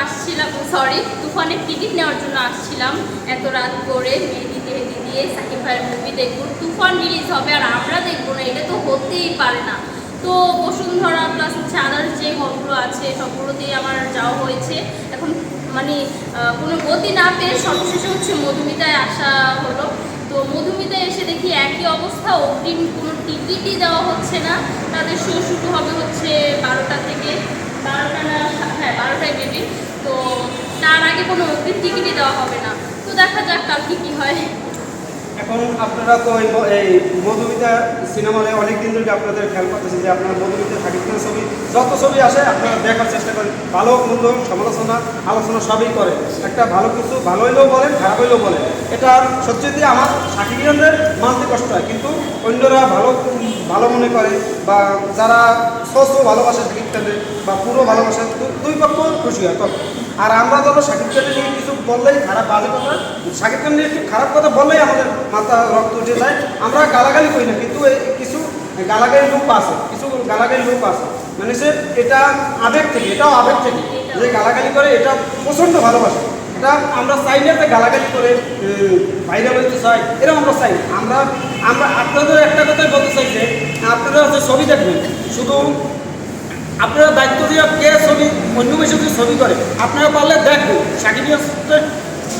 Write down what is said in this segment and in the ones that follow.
আসছিলাম, সরি, তুফানের টিকিট নেওয়ার জন্য আসছিলাম এত রাত করে মেহেদি টেহেদি দিয়ে সাকিব ভাইয়ের মুভি দেখবো। তুফান রিলিজ হবে আর আমরা দেখবো না, এটা তো হতেই পারে না। তো বসুন্ধরা প্লাস হচ্ছে আদার্স যে হলগুলো আছে সবগুলোতেই আমার যাওয়া হয়েছে। এখন মানে কোনো গতি না পেয়ে সর্বশেষে হচ্ছে মধুমিতায় আসা হলো। তো মধুমিতায় এসে দেখি একই অবস্থা, অগ্রিম কোনো টিকিটই দেওয়া হচ্ছে না। তাদের শো শুরু হবে হচ্ছে 12টা থেকে, 12টা না, হ্যাঁ 12টায় বেবি। তো তার আগে কোনো অগ্রিম টিকিটই দেওয়া হবে না। তো দেখা যাক কালকে কী হয়। এখন আপনারা তো এই মধুমিতা সিনেমা হলে অনেক দিন ধরে আপনাদের খেয়াল করতেছেন যে আপনারা মধুমিতা শাকিব খানের ছবি যত ছবি আসে আপনারা দেখার চেষ্টা করেন, ভালো মন্দ সমালোচনা আলোচনা সবই করেন। একটা ভালো কিছু ভালো হইলেও বলেন, খারাপ হইলেও বলেন। এটা সত্যি আমার শাকিব খানদের মানতে কষ্ট হয়, কিন্তু অন্যরা ভালো মনে করে বা যারা স্বস্ব ভালোবাসে শাকিব খানের বা পুরো ভালোবাসে, দুই পক্ষ খুশি হয় তখন। আর আমরা ধরো শাকিব খানের নিয়ে কিছু বললেই খারাপ বাজে কথা, শাকিব খান নিয়ে একটু খারাপ কথা বললেই আমাদের মাথা রক্ত উঠে যায়। আমরা গালাগালি করি না, কিন্তু কিছু গালাগালি লোক আছে, কিছু গালাগালি লোক আছে মানে সে এটা আবেগ থেকে, এটাও আবেগ থেকে যে গালাগালি করে, এটা প্রচণ্ড ভালোবাসে। এটা আমরা চাই না যে গালাগালি করে ভাইরাল হইতে চাই, এরকম আমরা চাই। আমরা আপনাদের একটা কথাই বলতে চাই যে আপনারা যে ছবি দেখবেন, শুধু আপনারা দায়িত্ব দিয়ে কে ছবি অন্য মেশে যদি ছবি করে আপনারা পারলে দেখবেন, শাকিব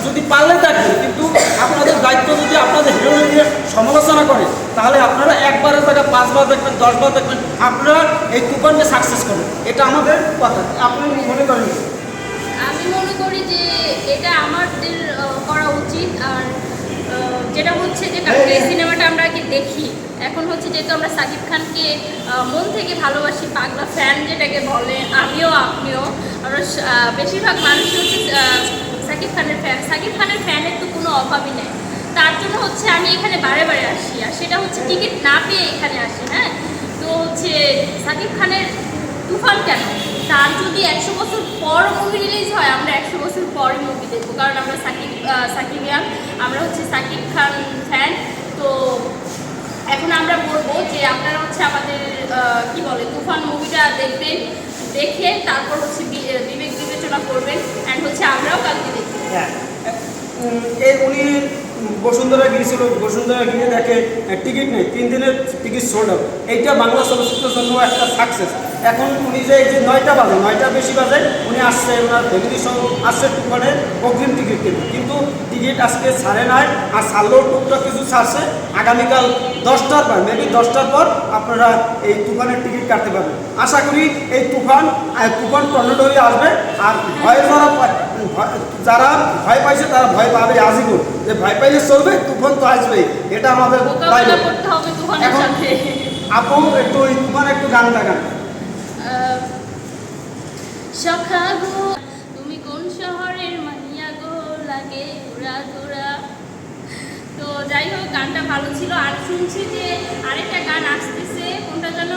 যদি পারলে দেখবেন, কিন্তু আপনাদের দায়িত্ব যদি আপনাদের হিরো নিয়ে সমালোচনা করে তাহলে আপনারা একবারের জায়গায় 5 বার দেখবেন, 10 বার দেখবেন, আপনারা এই তুফানকে সাকসেস করবেন। এটা আমাদের কথা। আপনি মনে করেন? আমি মনে করি যে এটা আমাদের করা উচিত। আর যেটা হচ্ছে যে কালকে এই সিনেমাটা আমরা কি দেখি, এখন হচ্ছে যেহেতু আমরা সাকিব খানকে মন থেকে ভালোবাসি, পাগলা ফ্যান যেটাকে বলে, আমিও আপনিও, আমরা বেশিরভাগ মানুষই হচ্ছে সাকিব খানের ফ্যান। সাকিব খানের ফ্যানের তো কোনো অভাবই নেই, তার জন্য হচ্ছে আমি এখানে বারে বারে আসি। আর সেটা হচ্ছে টিকিট না পেয়ে এখানে আসি। হ্যাঁ, তো হচ্ছে সাকিব খানের তুফান কেন, তার যদি 100 বছর পর মুভি রিলিজ হয় আমরা 100 বছর পরে মুভি দেখবো, কারণ আমরা সাকিবিয়ান, আমরা হচ্ছে সাকিব খান ফ্যান। তো এখন আমরা বলবো যে আপনারা হচ্ছে আমাদের কি বলে তুফান মুভিটা দেখবেন, দেখে তারপর হচ্ছে বিবেক বিবেচনা করবেন। অ্যান্ড হচ্ছে আমরাও কালকে দেখব। হ্যাঁ, এই উনি বসুন্ধরা গিয়েছিল, বসুন্ধরা গিয়ে দেখে টিকিট নেই, 3 দিনের টিকিট সোল্ড আউট। এইটা বাংলা চলচ্চিত্রের জন্য একটা সাকসেস। এখন উনি যে এই যে 9টা বাজে, 9টার বেশি বাজে উনি আসছে, ওনার ফ্যামিলি সহ আসছে তুফানে অগ্রিম টিকিট কিনবে, কিন্তু টিকিট আজকে ছাড়ে নাই। আর ছাড়লেও টুকটাক কিছু ছাড়ছে। আগামীকাল 10টার পর, মেবি 10টার পর আপনারা এই তুফানের টিকিট কাটতে পারবেন। আশা করি এই তুফান টর্নেডো হয়ে আসবে। আর যারা ভয় পাইছে তারা ভয় পাবে আজীবন, যে ভয় পাইলে চলবে, তুফান তো আসবে, এটা আমাদের করতে হবে তুফানের সাথে। আপু একটু ওই তুফান একটু গান লাগান। সখা গো তুমি কোন শহরের মানিয়া গো, লাগে ঘোরা ঘোরা। তো যাই হোক, গানটা ভালো ছিল। আর শুনছি যে আরেকটা গান আসতেছে, কোনটা যেন,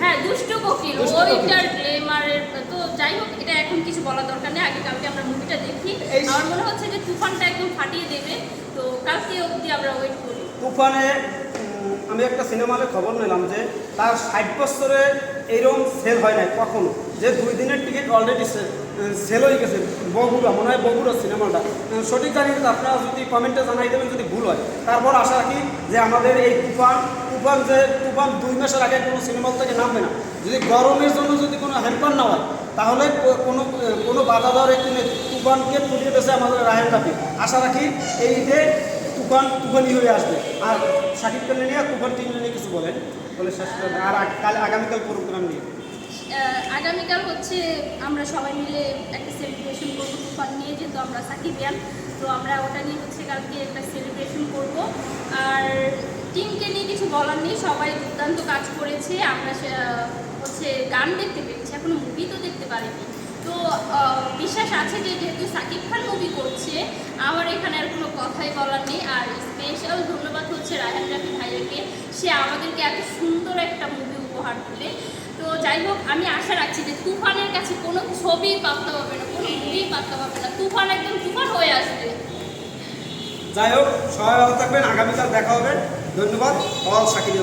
হ্যাঁ দুষ্ট কোকিল, ওইটার গ্লেমারের। তো যাই হোক, এটা এখন কিছু বলার দরকার নেই, আগে কালকে আমরা মুভিটা দেখি। আমার মনে হচ্ছে যে তুফানটা একদম ফাটিয়ে দেবে। তো কালকে অবধি আমরা ওয়েট করি। তুফানে আমি একটা সিনেমা হলে খবর নিলাম যে তার 60 বছরে এইরকম সেল হয় নাই কখনো, যে 2 দিনের টিকিট অলরেডি সেল হয়ে গেছে। বগুড়া, মনে হয় বগুড়া সিনেমাটা, সঠিক জানি না, আপনারা যদি কমেন্টে জানাই দেবেন যদি ভুল হয়। তারপর আশা রাখি যে আমাদের এই তুফান 2 মাসের আগে কোনো সিনেমা হল থেকে নামবে না। যদি গরমের জন্য যদি কোনো হ্যাম্পার না হয় তাহলে কোনো বাধা দেওয়ার একটু তুফানকে তুলিয়ে দিয়েছে আমাদের রাহেন রাফি। আশা রাখি এই যে তুফানি হয়ে আসবে। আর শাকিব খান নিয়ে তুফান টিম নিয়ে কিছু বলেন বলে শেষ করবে। আর আগামীকাল প্রোগ্রাম নিয়ে, আগামীকাল হচ্ছে আমরা সবাই মিলে একটা সেলিব্রেশন করবো তুফান নিয়ে, যেহেতু আমরা সাকিবিয়ান। তো আমরা ওটা নিয়ে হচ্ছে কালকে একটা সেলিব্রেশন করব। আর টিমকে নিয়ে কিছু বলার নেই, সবাই দুর্দান্ত কাজ করেছে। আমরা হচ্ছে গান দেখতে পেরেছি, এখনো মুভি তো দেখতে পারিনি। তো বিশ্বাস আছে যে যেহেতু সাকিব খান মুভি করছে, আমার এখানে আর কোনো কথাই বলার নেই। আর স্পেশাল ধন্যবাদ হচ্ছে রায়হান রাফি ভাইয়াকে, সে আমাদেরকে এত সুন্দর একটা মুভি উপহার দিলে। তো যাই হোক, আমি আশা রাখছি যে তুফানের কাছে কোনো ছবি পাত্তা পাবে না, কোনো মুভি পাত্তা পাবে না, তুফান একদম তুফান হয়ে আসবে। যাই হোক, সবাই ভালো থাকবেন, আগামীকাল দেখা হবে। ধন্যবাদ। অল শাকিব।